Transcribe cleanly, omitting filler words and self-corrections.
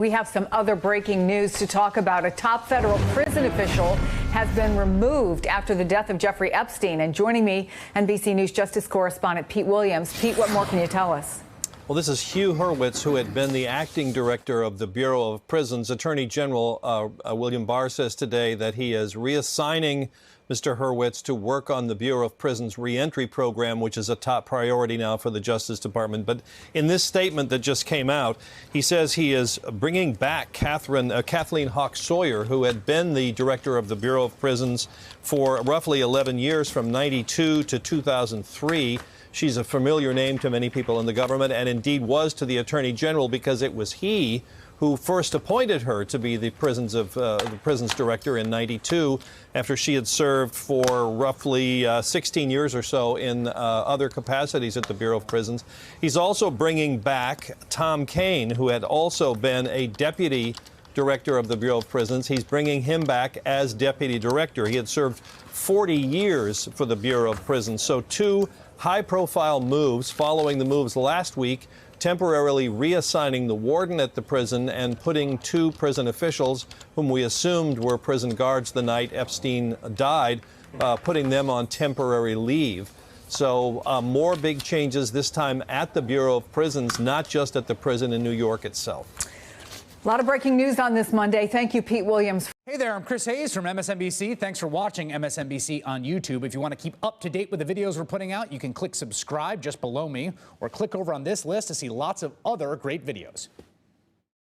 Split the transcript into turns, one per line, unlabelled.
We have some other breaking news to talk about. A top federal prison official has been removed after the death of Jeffrey Epstein. And joining me, NBC News Justice correspondent Pete Williams. Pete, what more can you tell us?
Well, this is Hugh Hurwitz, who had been the acting director of the Bureau of Prisons. Attorney General William Barr says today that he is reassigning Mr. Hurwitz to work on the Bureau of Prisons reentry program, which is a top priority now for the Justice Department. But in this statement that just came out, he says he is bringing back Kathleen Hawk Sawyer, who had been the director of the Bureau of Prisons for roughly 11 years, from 92 to 2003. She's a familiar name to many people in the government, and indeed was to the Attorney General, because it was he who first appointed her to be the prisons director in 92, after she had served for roughly 16 years or so in other capacities at the Bureau of Prisons. He's also bringing back Tom Kane, who had also been a deputy director of the Bureau of Prisons. He's bringing him back as deputy director. He had served 40 years for the Bureau of Prisons. So two high-profile moves following the moves last week, temporarily reassigning the warden at the prison and putting two prison officials, whom we assumed were prison guards the night Epstein died, putting them on temporary leave. So more big changes, this time at the Bureau of Prisons, not just at the prison in New York itself.
A lot of breaking news on this Monday. Thank you, Pete Williams.
Hey there, I'm Chris Hayes from MSNBC. Thanks for watching MSNBC on YouTube. If you want to keep up to date with the videos we're putting out, you can click subscribe just below me, or click over on this list to see lots of other great videos.